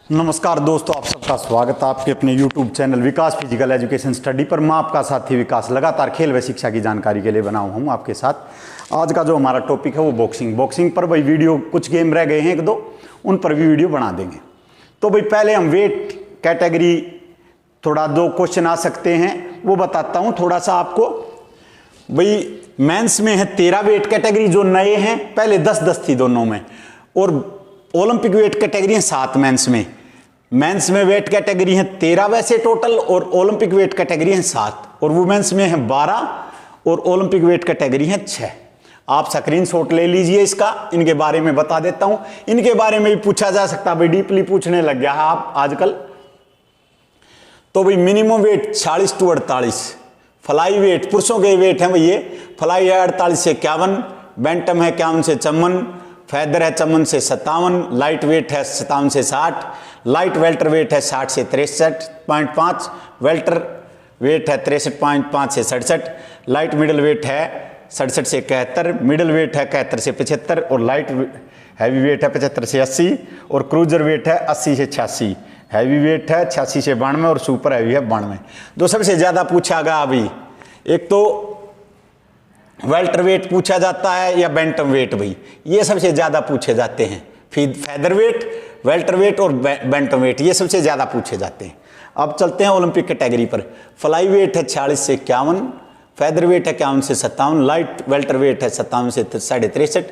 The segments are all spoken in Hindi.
नमस्कार दोस्तों, आप सबका स्वागत है आपके अपने YouTube चैनल विकास फिजिकल एजुकेशन स्टडी पर। मैं आपका साथी विकास लगातार खेल व शिक्षा की जानकारी के लिए बना हूँ आपके साथ। आज का जो हमारा टॉपिक है वो बॉक्सिंग पर भाई वीडियो कुछ गेम रह गए हैं एक दो, उन पर भी वीडियो बना देंगे। तो भाई पहले हम वेट कैटेगरी थोड़ा दो क्वेश्चन आ सकते हैं वो बताता हूँ थोड़ा सा आपको। भाई मेंस में है 13 वेट कैटेगरी जो नए हैं, पहले 10-10 थी दोनों में, और ओलंपिक वेट कैटेगरी है 7 मेंस में। मेंस में वेट कैटेगरी है 13 वैसे टोटल, और ओलंपिक वेट कैटेगरी है 7, और वुमेन्स में है 12 और ओलंपिक वेट कैटेगरी है 6। आप स्क्रीनशॉट ले लीजिए इसका, इनके बारे में बता देता हूं। इनके बारे में भी पूछा जा सकता है, भाई डीपली पूछने लग गया है आप आजकल। तो भाई minimum weight 40 to 48, fly weight पुरुषों के वेट है भाई ये, फ्लाई है 48 से 51, बैंटम है 51 से 54, फैदर है 54 से 57, लाइट वेट है 57 से 60, लाइट वेल्टर वेट है 60 से 63.5, वेल्टर वेट है 63.5 से 67, लाइट मिडल वेट है 67 से 71, मिडल वेट है 71 से 75, और लाइट हैवी वेट है 75 से 80, और क्रूजर वेट है 80 से 86, हैवी वेट है 86 से 92, और सुपर हैवी है 92। जो सबसे ज़्यादा पूछा गया अभी, एक तो वेल्टर वेट पूछा जाता है या बैंटम वेट, भाई ये सबसे ज़्यादा पूछे जाते हैं। फैदर वेट, वेल्टर वेट और बैंटम वेट ये सबसे ज़्यादा पूछे जाते हैं। अब चलते हैं ओलंपिक कैटेगरी पर। फ्लाई वेट है 40 से 51, फैदर वेट है 51 से 57, लाइट वेल्टर वेट है 57 से 63.5,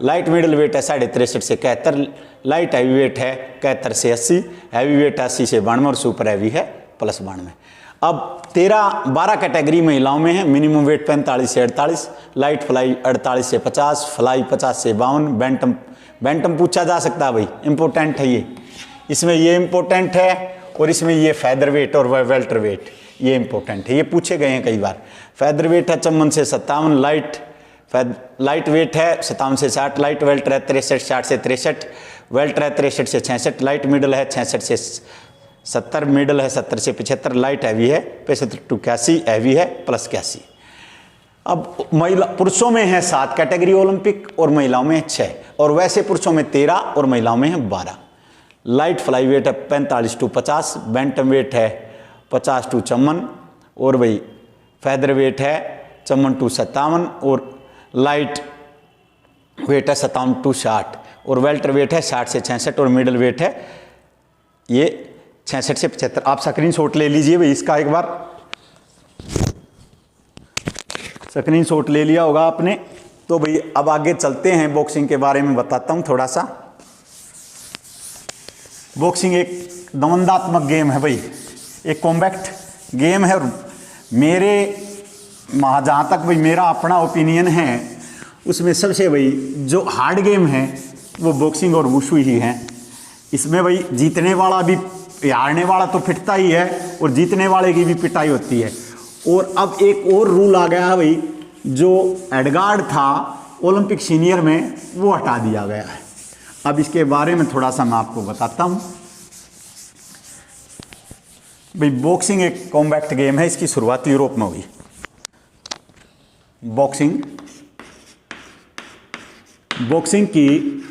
लाइट मिडल वेट है 63.5 से 71, लाइट हैवी वेट है 71 से 80, हैवी वेट 80 से 92, और सुपर हैवी है +92। अब 12 कैटेगरी महिलाओं में है। मिनिमम वेट 45 से 48, लाइट फ्लाई 48 से 50, फ्लाई 50 से 52, बैंटम पूछा जा सकता है भाई, इंपॉर्टेंट है ये, इसमें ये इंपॉर्टेंट है, और इसमें ये फैदर वेट और वेल्टर वेट ये इंपॉर्टेंट है, ये पूछे गए हैं कई बार। फैदर वेट है 54 से 57, लाइट वेट है 57 से 60, लाइट वेल्टर है 63-60 से 63, वेल्टर है 63 से 66, लाइट मिडल है 66 से 70, मिडल है 70 से 75, लाइट हैवी है 75 to 81, हैवी है +81। अब महिला पुरुषों में है 7 कैटेगरी ओलंपिक, और महिलाओं में है 6, और वैसे पुरुषों में 13 और महिलाओं में है 12। लाइट फ्लाई वेट है 45 to 50, बैंटम वेट है 50 to 54, और भाई फैदर वेट है 54 to 57, और लाइट वेट है 57 to 60, और वेल्टर वेट है 60 से 66, और मिडल वेट है ये 66 से 75। आप स्क्रीनशॉट ले लीजिए भाई इसका, एक बार स्क्रीनशॉट ले लिया होगा आपने। तो भाई अब आगे चलते हैं, बॉक्सिंग के बारे में बताता हूं थोड़ा सा। बॉक्सिंग एक द्वंद्वात्मक गेम है भाई, एक कॉम्बैक्ट गेम है, और जहाँ तक भाई मेरा अपना ओपिनियन है, उसमें सबसे भाई जो हार्ड गेम है वो बॉक्सिंग और वुशु ही है। इसमें भाई जीतने वाला भी, हारने वाला तो पिटता ही है, और जीतने वाले की भी पिटाई होती है। और अब एक और रूल आ गया है भाई, जो एडगार्ड था ओलंपिक सीनियर में वो हटा दिया गया है। अब इसके बारे में थोड़ा सा मैं आपको बताता हूं। भाई बॉक्सिंग एक कॉम्बैक्ट गेम है, इसकी शुरुआत यूरोप में हुई। बॉक्सिंग की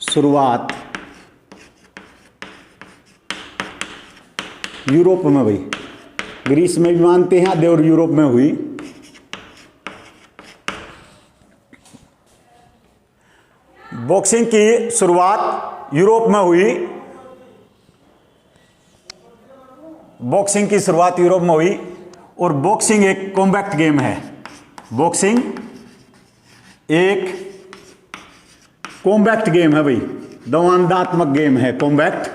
शुरुआत यूरोप में हुई, ग्रीस में भी मानते हैं आधे, और यूरोप में हुई। बॉक्सिंग की शुरुआत यूरोप में हुई, बॉक्सिंग की शुरुआत यूरोप में हुई, और बॉक्सिंग एक कॉम्बैक्ट गेम है। बॉक्सिंग एक कॉम्बैक्ट गेम है भाई, द्वंद्वात्मक गेम है, कॉम्बैक्ट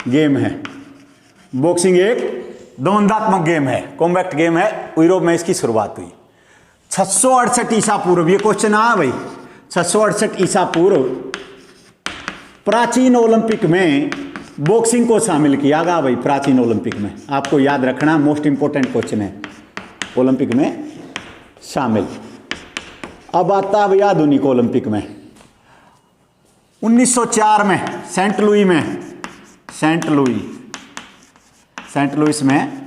गेम है। बॉक्सिंग एक द्वंद्वात्मक गेम है, कॉम्बैक्ट गेम है, यूरोप में इसकी शुरुआत हुई। 668 ईसा पूर्व, ये क्वेश्चन आया भाई, 668 ईसा पूर्व प्राचीन ओलंपिक में बॉक्सिंग को शामिल किया गया भाई। प्राचीन ओलंपिक में, आपको याद रखना, मोस्ट इंपोर्टेंट क्वेश्चन है, ओलंपिक में शामिल। अब आता है भाई आधुनिक ओलंपिक में। 1904 में सेंट लुइस में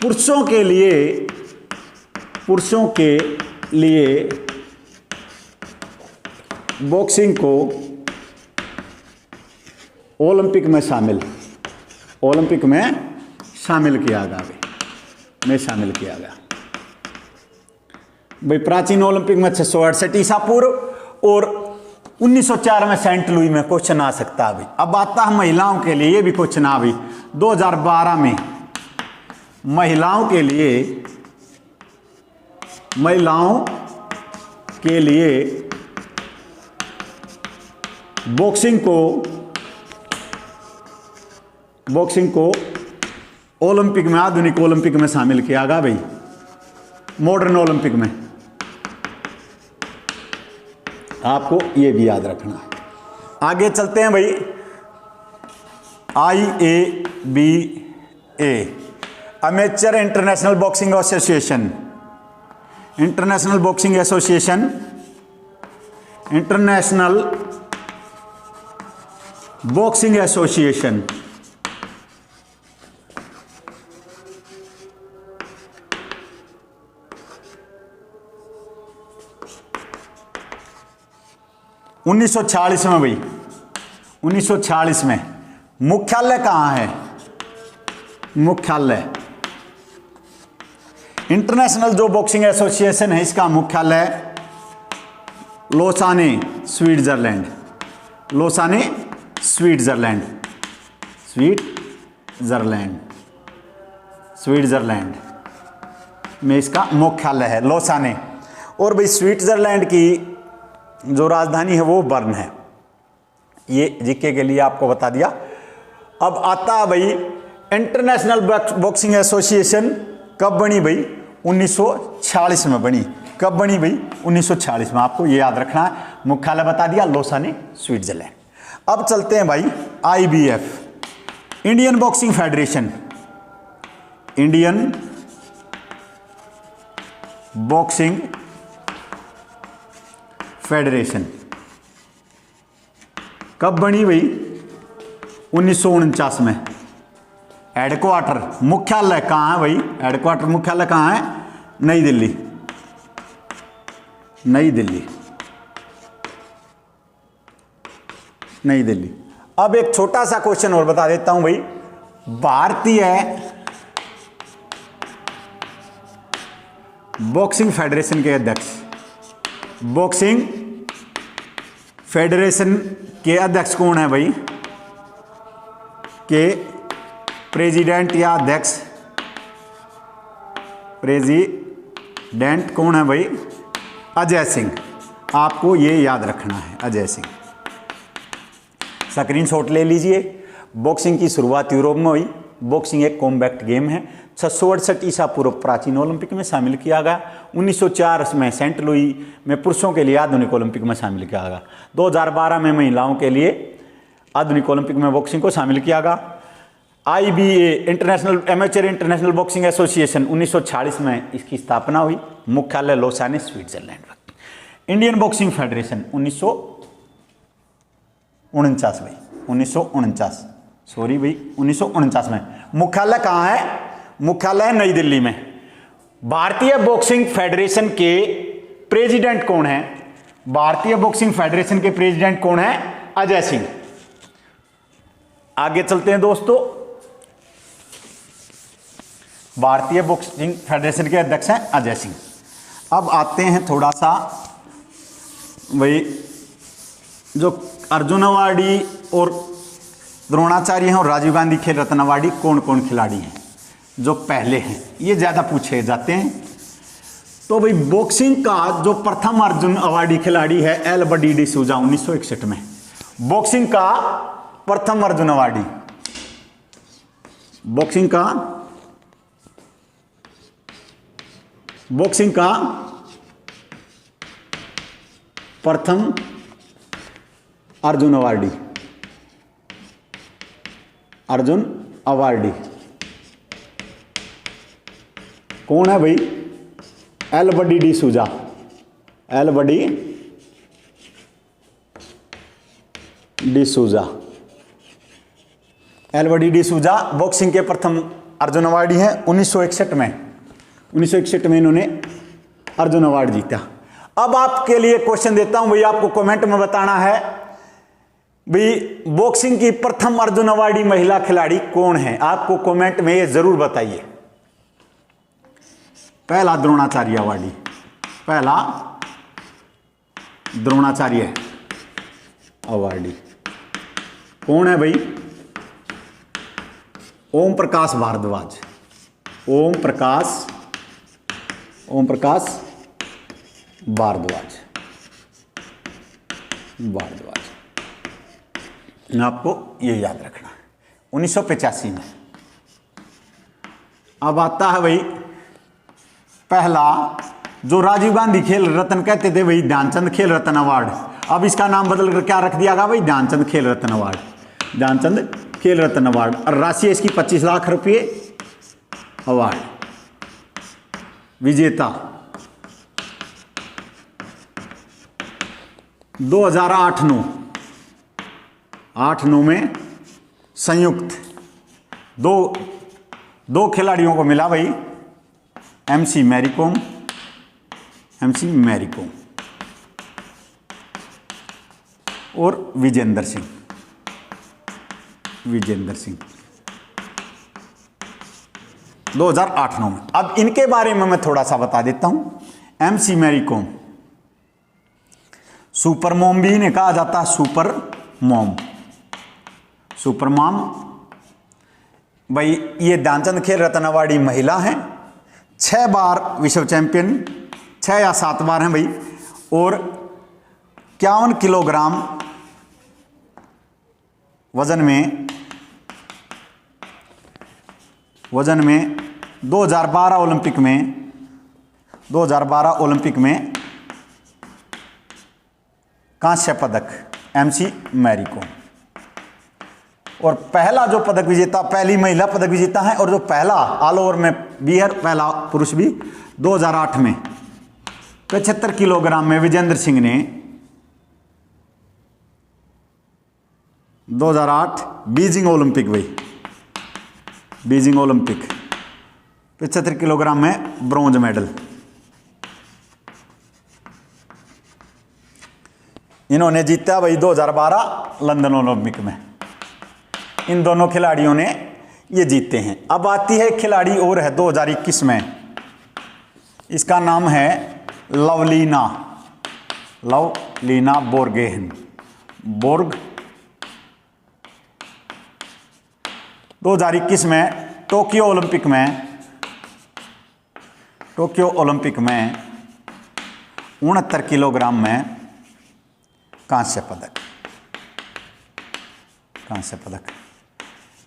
पुरुषों के लिए बॉक्सिंग को ओलंपिक में शामिल, ओलंपिक में शामिल किया गया भाई, में शामिल किया गया भाई। प्राचीन ओलंपिक में 668 ईसा पूर्व और 1904 में सेंट लुई में क्वेश्चन आ सकता है भाई। अब आता है महिलाओं के लिए, ये भी क्वेश्चन आ भाई 2012 में महिलाओं के लिए बॉक्सिंग को ओलंपिक में, आधुनिक ओलंपिक में शामिल किया गया भाई, मॉडर्न ओलंपिक में। आपको ये भी याद रखना है। आगे चलते हैं भाई। IABA amateur international boxing association, international boxing association, international boxing association उन्नीस सौ 46 में भाई, 1946 में। मुख्यालय कहाँ है? मुख्यालय इंटरनेशनल जो बॉक्सिंग एसोसिएशन है इसका मुख्यालय लोसाने, स्विट्जरलैंड, लोसाने स्विट्जरलैंड, स्विट्जरलैंड में इसका मुख्यालय है, लोसाने। और भाई स्विट्जरलैंड की जो राजधानी है वो बर्न है। ये जीके के लिए आपको बता दिया। अब आता है भाई इंटरनेशनल बॉक्सिंग एसोसिएशन कब बनी भाई? 1946 में बनी। कब बनी भाई? 1946 में। आपको ये याद रखना है। मुख्यालय बता दिया लोसाने, स्विट्जरलैंड। अब चलते हैं भाई IBF, Indian boxing federation, Indian boxing federation कब बनी भाई? 1949 में। हेडक्वार्टर, मुख्यालय कहाँ है भाई? हेडक्वार्टर, मुख्यालय कहाँ है? नई दिल्ली, नई दिल्ली, नई दिल्ली। अब एक छोटा सा क्वेश्चन और बता देता हूं भाई। भारतीय बॉक्सिंग फेडरेशन के अध्यक्ष, बॉक्सिंग फेडरेशन के अध्यक्ष कौन है भाई? के प्रेसिडेंट या अध्यक्ष, प्रेसिडेंट कौन है भाई? अजय सिंह। आपको ये याद रखना है, अजय सिंह। स्क्रीनशॉट ले लीजिए। बॉक्सिंग की शुरुआत यूरोप में हुई। बॉक्सिंग एक कॉम्बैक्ट गेम है। 668 ईसा पूर्व प्राचीन ओलंपिक में शामिल किया गया। 1904 में सेंट लुई में पुरुषों के लिए आधुनिक ओलंपिक में शामिल किया गया। 2012 में महिलाओं के लिए आधुनिक ओलंपिक में बॉक्सिंग को शामिल किया गया। IBA international amateur international boxing association 1946 में इसकी स्थापना हुई। मुख्यालय लोसाने, स्विट्जरलैंड। इंडियन बॉक्सिंग फेडरेशन 1949 भाई, 1949, सॉरी भाई 1949 में। मुख्यालय कहाँ है? मुख्यालय नई दिल्ली में। भारतीय बॉक्सिंग फेडरेशन के प्रेसिडेंट कौन है? भारतीय बॉक्सिंग फेडरेशन के प्रेसिडेंट कौन है? अजय सिंह। आगे चलते हैं दोस्तों। भारतीय बॉक्सिंग फेडरेशन के अध्यक्ष हैं अजय सिंह। अब आते हैं थोड़ा सा भाई, जो अर्जुन अवार्डी और द्रोणाचार्य हैं और राजीव गांधी खेल रत्न अवार्डी कौन कौन खिलाड़ी हैं जो पहले हैं? ये ज़्यादा पूछे जाते हैं। तो भाई बॉक्सिंग का जो प्रथम अर्जुन अवार्डी खिलाड़ी है एल्बर्ट डिसूजा 1961 में। बॉक्सिंग का प्रथम अर्जुन अवार्डी, बॉक्सिंग का प्रथम अर्जुन अवार्डी, अर्जुन अवार्डी कौन है भाई? Albert D'Souza, Albert D'Souza. Albert D'Souza boxing के प्रथम अर्जुन अवार्डी हैं। 1961 में, 1961 में इन्होंने अर्जुन अवार्ड जीता। अब आपके लिए क्वेश्चन देता हूं भाई, आपको कमेंट में बताना है भाई बॉक्सिंग की प्रथम अर्जुन अवार्डी महिला खिलाड़ी कौन है? आपको कमेंट में ये जरूर बताइए। पहला द्रोणाचार्य अवार्डी, पहला द्रोणाचार्य अवार्डी कौन है भाई? ओम प्रकाश भारद्वाज। ओम प्रकाश भारद्वाज। आपको ये याद रखना है 1985 में। अब आता है भाई पहला, जो राजीव गांधी खेल रत्न कहते थे वही ध्यानचंद खेल रत्न अवार्ड, अब इसका नाम बदल कर क्या रख दिया गया भाई? ध्यानचंद खेल रत्न अवार्ड। ध्यानचंद खेल रत्न अवार्ड और राशि इसकी 25 लाख रुपए अवार्ड। विजेता 2008-9 8-9 में संयुक्त दो खिलाड़ियों को मिला भाई, एमसी मैरीकॉम और विजेंद्र सिंह। 2008-9 में। अब इनके बारे में मैं थोड़ा सा बता देता हूं। एमसी मैरीकॉम सुपर मॉम भी इन्हें कहा जाता है, सुपर मॉम भाई। ये ध्यानचंद खेल रत्न अवार्डी महिला हैं, 6 बार विश्व चैंपियन, 6 या 7 बार हैं भाई, और 51 किलोग्राम वजन में 2012 ओलंपिक में कांस्य पदक एमसी मैरीकॉम। और पहला जो पदक विजेता, पहली महिला पदक विजेता है, और जो पहला ऑल ओवर में भी है, पहला पुरुष भी 2008 में 75 किलोग्राम में विजेंद्र सिंह ने 2008 बीजिंग ओलंपिक 75 किलोग्राम में ब्रॉन्ज मेडल। इन्होंने जीता भाई 2012 लंदन ओलंपिक में। इन दोनों खिलाड़ियों ने ये जीते हैं। अब आती है खिलाड़ी और है 2021 में, इसका नाम है लवलीना बोर्गेहन। 2021 में टोक्यो ओलंपिक में 69 किलोग्राम में कांस्य पदक।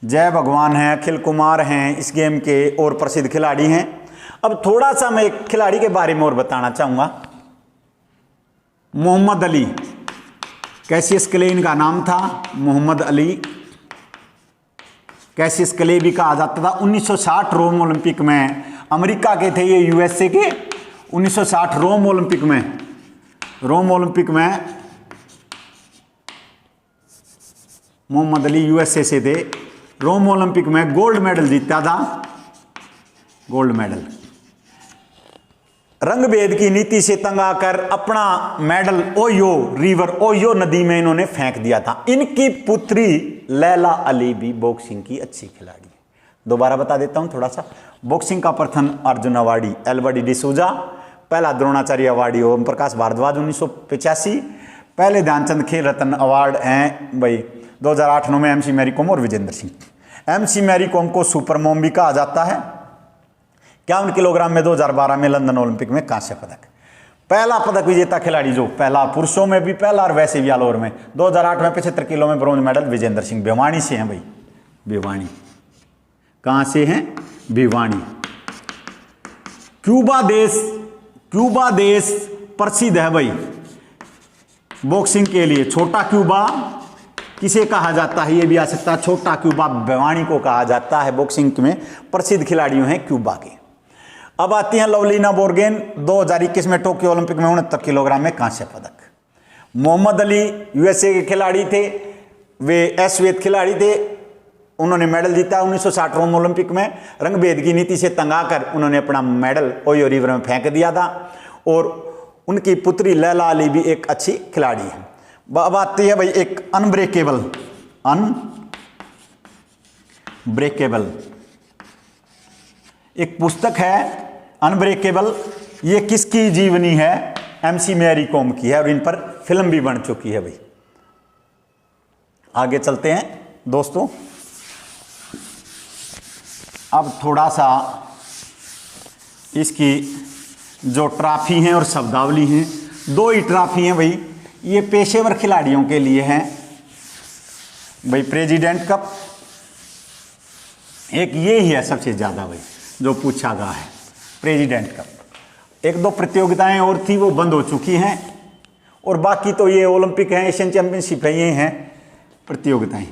जय भगवान हैं, अखिल कुमार हैं इस गेम के और प्रसिद्ध खिलाड़ी हैं। अब थोड़ा सा मैं एक खिलाड़ी के बारे में और बताना चाहूंगा। मोहम्मद अली, कैसियस क्ले इनका नाम था, मोहम्मद अली कैसियस क्ले भी कहा जाता था। 1960 रोम ओलंपिक में, अमेरिका के थे ये, यूएसए के। 1960 रोम ओलंपिक में मोहम्मद अली यूएसए से थे। रोम ओलंपिक में गोल्ड मेडल जीता था, रंग भेद की नीति से तंग आकर अपना मेडल ओयो नदी में इन्होंने फेंक दिया था। इनकी पुत्री लैला अली भी बॉक्सिंग की अच्छी खिलाड़ी है। दोबारा बता देता हूं थोड़ा सा। बॉक्सिंग का प्रथम अर्जुन अवार्डी एल्बर्ट डिसूजा, पहला द्रोणाचार्य अवार्डी ओम प्रकाश भारद्वाज 1985, पहले ध्यानचंद खेल रत्न अवार्ड हैं भाई 2008-9 में एमसी मैरीकॉम और विजेंद्र सिंह। एमसी मैरीकॉम को सुपर मॉम भी कहा जाता है। 51 किलोग्राम में 2012 में लंदन ओलंपिक में कांस्य पदक। पहला पदक विजेता खिलाड़ी जो पहला पुरुषों में भी पहला और वैसे भी ऑल ओवर में 2008 में 75 किलो में ब्रॉन्ज मेडल विजेंद्र सिंह। भिवानी से हैं भाई, कहां से हैं? भिवानी। क्यूबा देश प्रसिद्ध है भाई बॉक्सिंग के लिए। छोटा क्यूबा किसे कहा जाता है? ये भी आ सकता है, छोटा क्यूबा भिवानी को कहा जाता है। बॉक्सिंग में प्रसिद्ध खिलाड़ियों हैं क्यूबा के। अब आती हैं लवलीना बोर्गेन, 2021 में टोक्यो ओलंपिक में 69 किलोग्राम में कांस्य पदक। मोहम्मद अली यूएसए के खिलाड़ी थे, वे अश्वेत खिलाड़ी थे, उन्होंने मेडल जीता 1960 रोम ओलंपिक में। रंगभेद की नीति से तंग आकर उन्होंने अपना मेडल ओयो रिवर में फेंक दिया था। और उनकी पुत्री लैला अली भी एक अच्छी खिलाड़ी है। अब आती है भाई एक अनब्रेकेबल, अनब्रेकेबल एक पुस्तक है अनब्रेकेबल। ये किसकी जीवनी है? MC मैरी कॉम की है और इन पर फिल्म भी बन चुकी है भाई। आगे चलते हैं दोस्तों। अब थोड़ा सा इसकी जो ट्रॉफी हैं और शब्दावली हैं, 2 ही ट्रॉफी हैं भाई। ये पेशेवर खिलाड़ियों के लिए हैं भाई, प्रेसिडेंट कप। एक ये ही है सबसे ज़्यादा भाई जो पूछा गया है, प्रेसिडेंट कप। 1-2 प्रतियोगिताएं और थी, वो बंद हो चुकी हैं, और बाकी तो ये ओलंपिक हैं, एशियन चैंपियनशिप है, ये हैं प्रतियोगिताएं।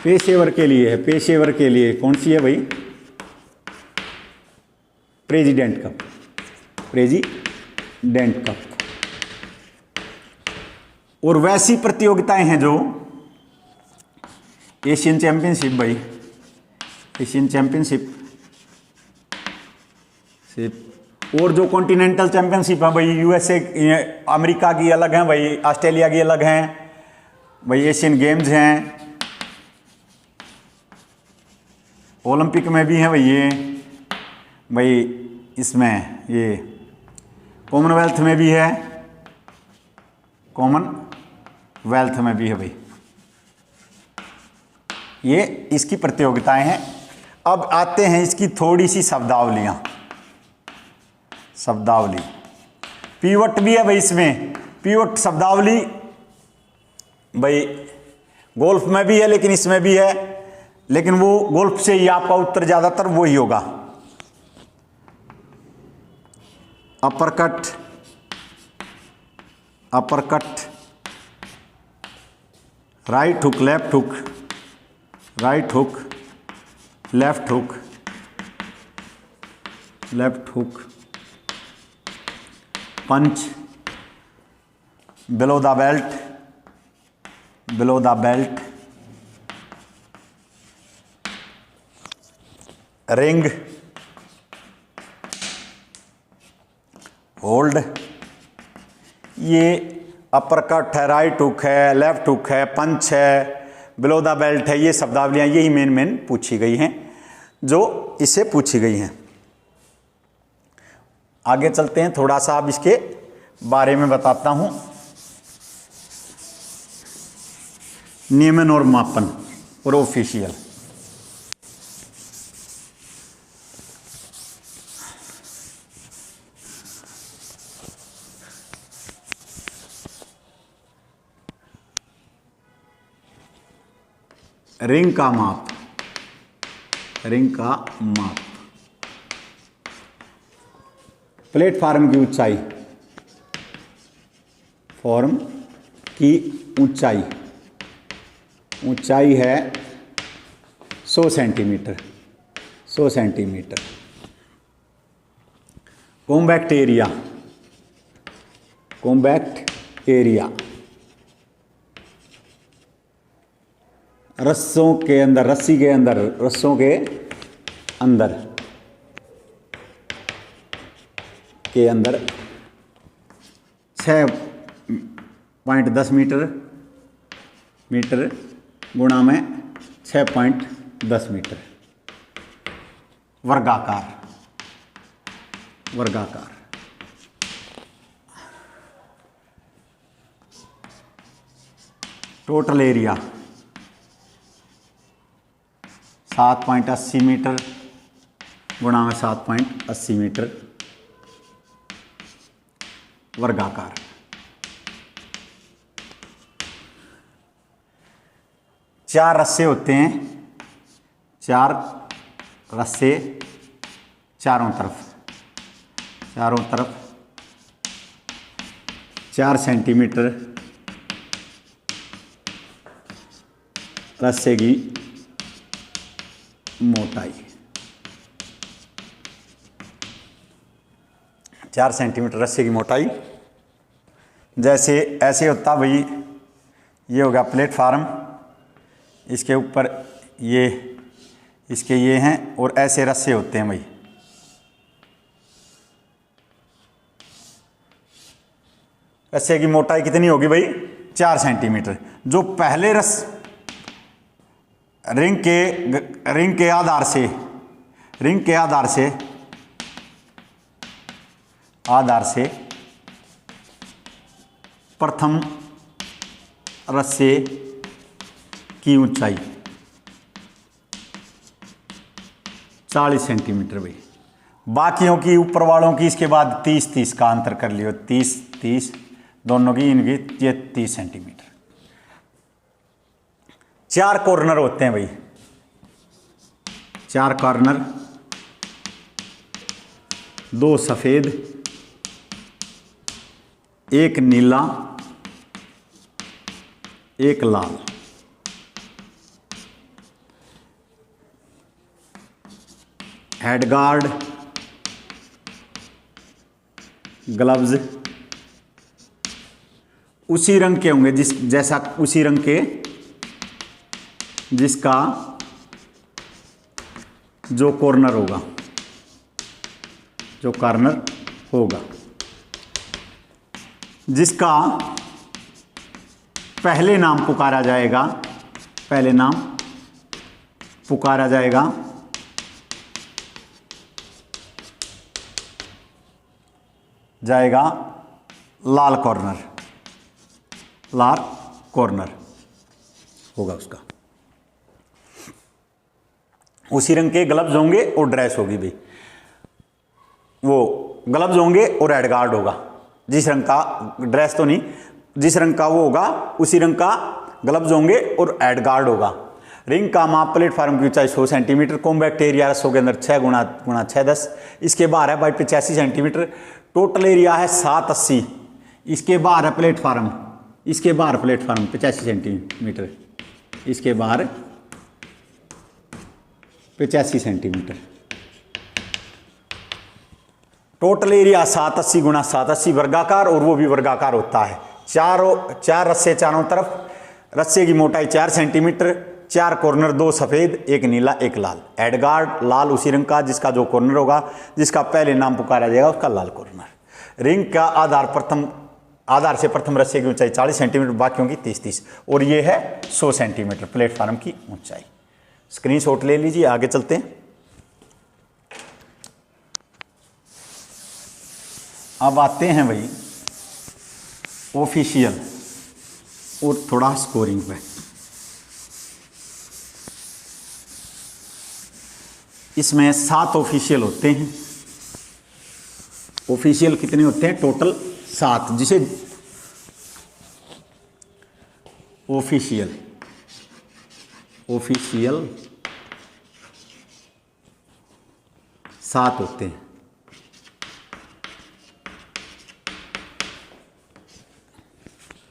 पेशेवर के लिए है, पेशेवर के लिए कौन सी है भाई? President cup, president cup. और वैसी प्रतियोगिताएं हैं जो एशियन चैंपियनशिप भाई, एशियन चैंपियनशिप और जो कॉन्टिनेंटल चैंपियनशिप है भाई, USA अमेरिका की अलग हैं भाई, ऑस्ट्रेलिया की अलग हैं भाई, एशियन गेम्स हैं, ओलंपिक में भी हैं भाई, ये भाई इसमें ये कॉमनवेल्थ में भी है, कॉमनवेल्थ में भी है भाई। ये इसकी प्रतियोगिताएं हैं। अब आते हैं इसकी थोड़ी सी शब्दावलियाँ, शब्दावली। पीवट भी है भाई इसमें, पीवट शब्दावली भाई गोल्फ में भी है लेकिन इसमें भी है, लेकिन वो गोल्फ से ही आपका उत्तर ज़्यादातर वो ही होगा। Uppercut, uppercut, right hook, left hook, right hook, left hook, left hook, punch, below the belt, below the belt, ring, hold. ये अपरकट है, राइट हुक है, लेफ्ट हुक है, पंच है, बिलो द बेल्ट है। ये शब्दावलियाँ यही मेन पूछी गई हैं जो इससे पूछी गई हैं। आगे चलते हैं, थोड़ा सा अब इसके बारे में बताता हूँ। नियमन और मापन और ऑफिशियल। रिंग का माप, रिंग का माप, प्लेटफॉर्म की ऊंचाई, फॉर्म की ऊंचाई, ऊंचाई है 100 centimetre, 100 centimetre. Compact area, compact area, रस्सों के अंदर, रस्सी के अंदर, रस्सों के अंदर, के अंदर 6.10 मीटर, मीटर गुणा में 6.10 मीटर, वर्गाकार, वर्गाकार। टोटल एरिया 7.80 मीटर गुणा में 7.80 मीटर, वर्गाकार। चार रस्से होते हैं, 4 रस्से चारों तरफ, चारों तरफ 4 सेंटीमीटर रस्से की मोटाई, 4 सेंटीमीटर रस्से की मोटाई। जैसे ऐसे होता भाई, ये होगा प्लेटफार्म, इसके ऊपर ये इसके ये हैं और ऐसे रस्से होते हैं भाई, रस्से की मोटाई कितनी होगी भाई, 4 सेंटीमीटर। जो पहले रिंग के आधार से प्रथम रस्से की ऊंचाई 40 सेंटीमीटर भाई। बाकियों की, ऊपर वालों की इसके बाद 30-30 का अंतर कर लियो, 30-30 दोनों की, इनकी, ये 30 सेंटीमीटर। 4 कॉर्नर होते हैं भाई, 4 कॉर्नर, 2 सफेद, 1 नीला, 1 लाल। हेडगार्ड, ग्लव्स उसी रंग के होंगे जैसा उसी रंग के जिसका जो कॉर्नर होगा, जिसका पहले नाम पुकारा जाएगा लाल कॉर्नर होगा उसका। उसी रंग के ग्लव्स होंगे और ड्रेस होगी भाई, वो ग्लव्स होंगे और हेडगार्ड होगा। जिस रंग का, ड्रेस तो नहीं, जिस रंग का वो होगा उसी रंग का ग्लव्स होंगे और हेडगार्ड होगा। रिंग का माप, प्लेटफार्म की ऊंचाई 100 सेंटीमीटर, कॉम्पैक्ट एरिया रस्सों के अंदर 6 गुणा 6 10, इसके बाहर है भाई 85 सेंटीमीटर, टोटल एरिया है 780, इसके बाहर है प्लेटफार्म, 85 सेंटीमीटर, इसके बाहर 85 सेंटीमीटर। टोटल एरिया 780 गुणा 780 वर्गाकार, और वो भी वर्गाकार होता है। 4 रस्से चारों तरफ, रस्से की मोटाई 4 सेंटीमीटर, 4 कॉर्नर, 2 सफेद, 1 नीला, 1 लाल। हेडगार्ड लाल उसी रंग का जिसका जो कॉर्नर होगा, जिसका पहले नाम पुकारा जाएगा उसका लाल कॉर्नर। रिंग का आधार से प्रथम रस्से की ऊंचाई 40 सेंटीमीटर, बाकियों की 30-30, और ये है 100 सेंटीमीटर प्लेटफार्म की ऊंचाई। स्क्रीनशॉट ले लीजिए, आगे चलते हैं। अब आते हैं भाई ऑफिशियल और थोड़ा स्कोरिंग पे। इसमें 7 ऑफिशियल होते हैं। ऑफिशियल कितने होते हैं? टोटल 7, जिसे ऑफिशियल 7 होते हैं।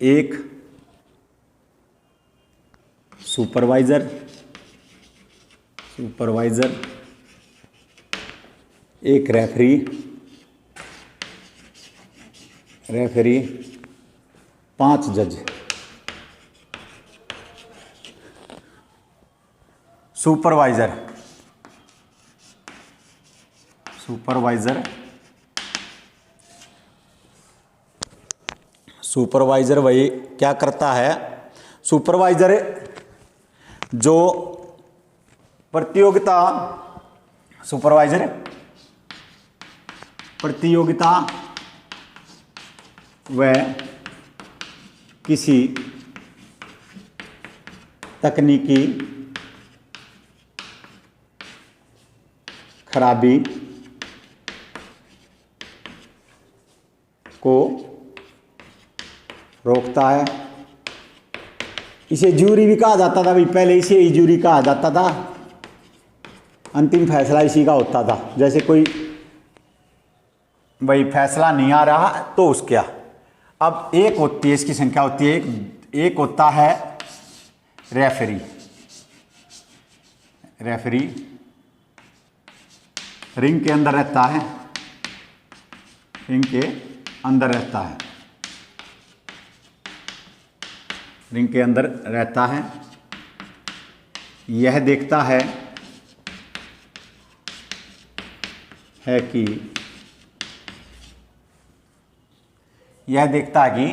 एक सुपरवाइजर, एक रेफरी, 5 जज। सुपरवाइजर वही क्या करता है? सुपरवाइजर जो प्रतियोगिता व किसी तकनीकी खराबी को रोकता है। इसे जूरी भी कहा जाता था भाई, पहले इसे ही जूरी कहा जाता था। अंतिम फैसला इसी का होता था। जैसे कोई भाई फैसला नहीं आ रहा तो उसका अब एक होती है, इसकी संख्या होती है एक होता है रेफरी। रिंग के अंदर रहता है, रिंग के अंदर रहता है। यह देखता है कि यह देखता है कि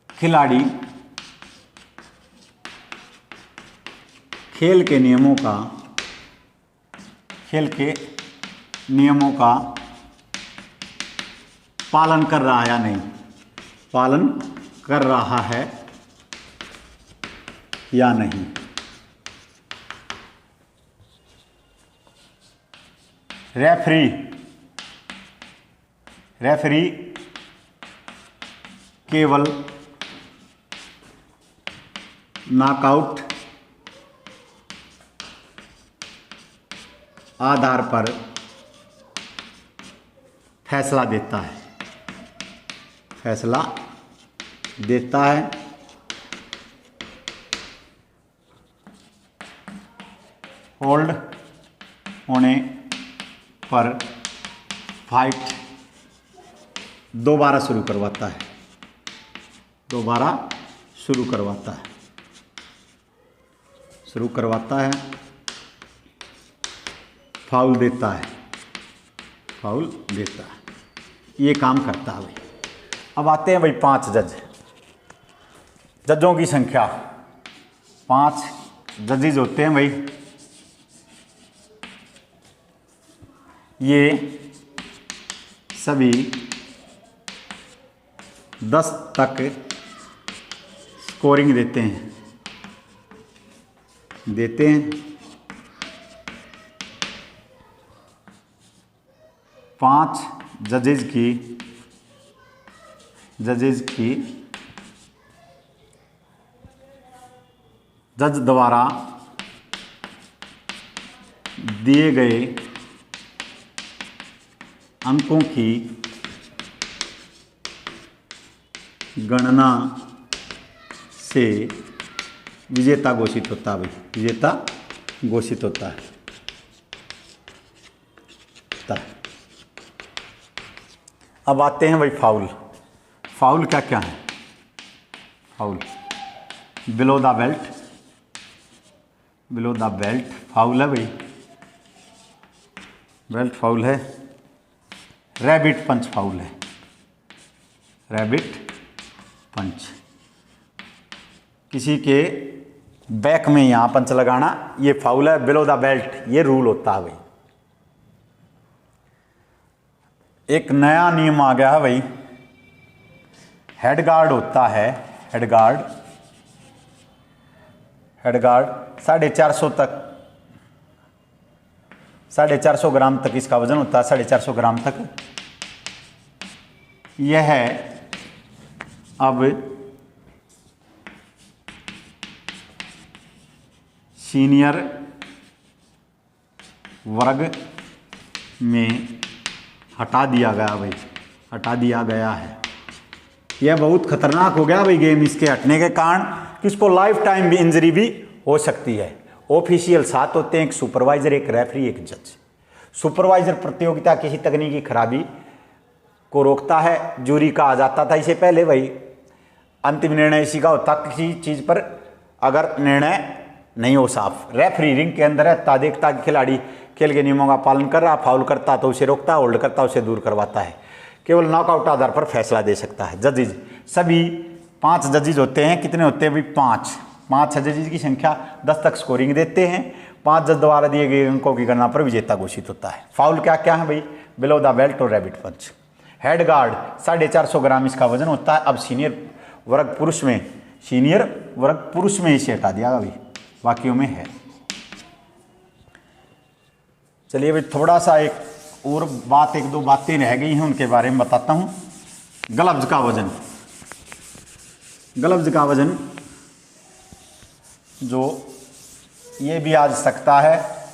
खिलाड़ी खेल के नियमों का पालन कर रहा है या नहीं, पालन कर रहा है या नहीं। रेफरी केवल नॉकआउट आधार पर फैसला देता है। होल्ड होने पर फाइट दोबारा शुरू करवाता है, फाउल देता है, ये काम करता है भाई। अब आते हैं भाई 5 जजों की संख्या। 5 जजेज होते हैं भाई। ये सभी 10 तक स्कोरिंग देते हैं। 5 जजेज की जज द्वारा दिए गए अंकों की गणना से विजेता घोषित होता है। अब आते हैं भाई फाउल क्या है। बिलो द बेल्ट फाउल है भाई, बेल्ट फाउल है। रैबिट पंच फाउल है, किसी के बैक में यहाँ पंच लगाना ये फाउल है। बिलो द बेल्ट ये रूल होता है भाई। एक नया नियम आ गया है भाई, हेड गार्ड होता है। हेड गार्ड 450 तक 450 ग्राम तक इसका वजन होता है। 450 ग्राम तक यह है। अब सीनियर वर्ग में हटा दिया गया है। यह बहुत खतरनाक हो गया भाई गेम। इसके हटने के कारण किसको लाइफ टाइम भी इंजरी भी हो सकती है। ऑफिशियल 7 होते हैं, एक सुपरवाइजर, एक रेफरी, एक जज। सुपरवाइजर प्रतियोगिता किसी तकनीकी खराबी को रोकता है। जूरी का आ जाता था इसे पहले भाई। अंतिम निर्णय इसी का होता किसी चीज़ पर अगर निर्णय नहीं हो साफ। रेफरी रिंग के अंदर रहता, देखता कि खिलाड़ी खेल के नियमों का पालन कर रहा, फाउल करता तो उसे रोकता, होल्ड करता उसे दूर करवाता है। केवल नॉकआउट आधार पर फैसला दे सकता है। जजेज सभी 5 जजेज होते हैं। कितने होते हैं भाई? 5 जजेज की संख्या 10 तक स्कोरिंग देते हैं। 5 जज द्वारा दिए गए अंकों की गणना पर विजेता घोषित होता है। फाउल क्या क्या है भाई? बिलो द बेल्ट और रैबिट पंच। हेड गार्ड 450 ग्राम इसका वजन होता है। अब सीनियर वर्ग पुरुष में इसे हटा दिया भाई, बाकियों में है। चलिए भाई थोड़ा सा एक दो बातें रह गई हैं, उनके बारे में बताता हूँ। ग्लव्स का वजन जो ये भी आ सकता है।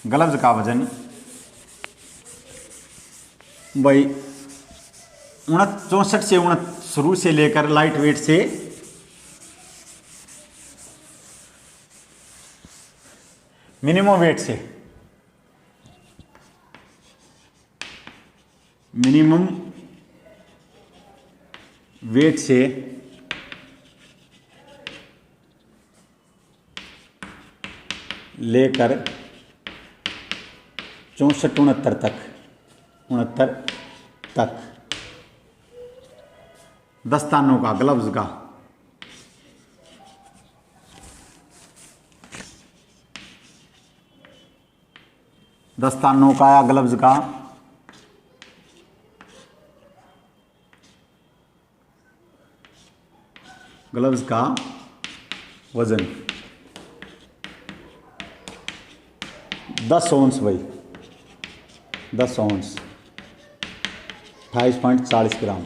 ग्लव्स का वजन भाई 64 से शुरू से लेकर लाइट वेट से मिनिमम वेट से लेकर 64 69 तक, 69 तक। दस्तानों का, ग्लव्स का, दस्तानों का या ग्लव्स का वजन 10 औंस भाई, 10 औंस 28.40 ग्राम।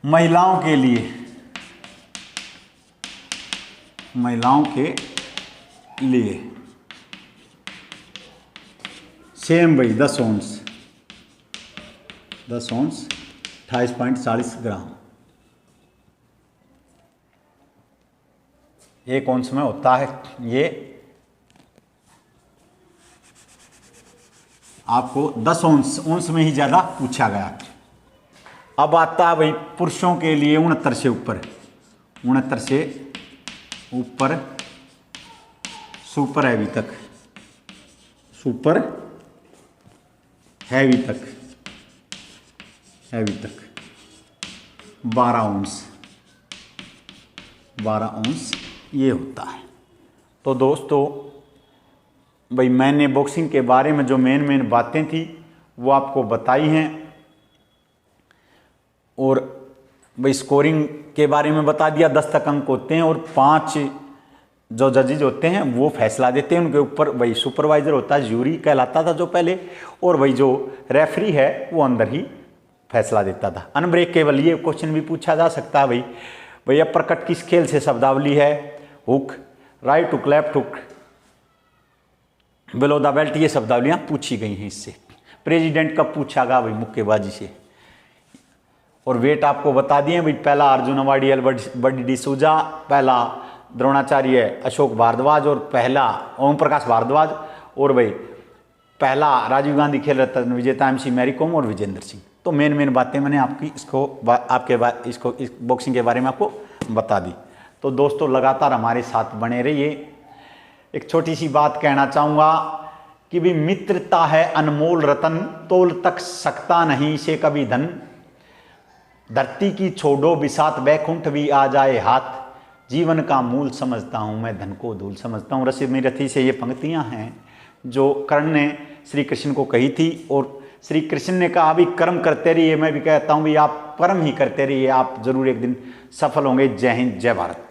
महिलाओं के लिए, महिलाओं के लिए सेम भाई 10 औंस, 10 औंस 28.40 ग्राम। 1 औंस में होता है ये, आपको 10 औंस, औंस में ही ज़्यादा पूछा गया। अब आता है भाई पुरुषों के लिए 69 से ऊपर, 69 से ऊपर सुपर हैवी तक, सुपर हैवी तक, हैवी तक 12 औंस, 12 औंस ये होता है। तो दोस्तों भाई मैंने बॉक्सिंग के बारे में जो मेन बातें थी वो आपको बताई हैं, और भाई स्कोरिंग के बारे में बता दिया। 10 तक अंक होते हैं और 5 जो जजेज होते हैं वो फैसला देते हैं, उनके ऊपर वही सुपरवाइजर होता है, ज्यूरी कहलाता था जो पहले, और वही जो रेफरी है वो अंदर ही फैसला देता था। अनब्रेकेबल, ये क्वेश्चन भी पूछा जा सकता है भाई अपर किस खेल से शब्दावली है? Hook, right hook, left hook, below the belt, ये शब्दावलियां पूछी गई हैं इससे। प्रेसिडेंट कब पूछा गया? भाई मुक्केबाजी से। और वेट आपको बता दिए भाई, पहला अर्जुन अवार्डियल बडी डिसूजा, पहला द्रोणाचार्य अशोक भारद्वाज, और पहला ओम प्रकाश भारद्वाज, और भाई पहला राजीव गांधी खेल रत्न विजेता MC मैरी कॉम और विजेंद्र सिंह। तो मेन बातें मैंने आपकी इस बॉक्सिंग के बारे में आपको बता दी। तो दोस्तों लगातार हमारे साथ बने रहिए। एक छोटी सी बात कहना चाहूँगा कि भी मित्रता है अनमोल रतन, तोल तक सकता नहीं से कभी धन, धरती की छोड़ो बिसात बैकुंठ भी आ जाए हाथ, जीवन का मूल समझता हूँ मैं धन को धूल समझता हूँ। रसिमी रथी से ये पंक्तियाँ हैं जो कर्ण ने श्री कृष्ण को कही थी, और श्री कृष्ण ने कहा भी कर्म करते रहिए। मैं भी कहता हूँ भी आप कर्म ही करते रहिए, आप जरूर एक दिन सफल होंगे। जय हिंद, जय भारत।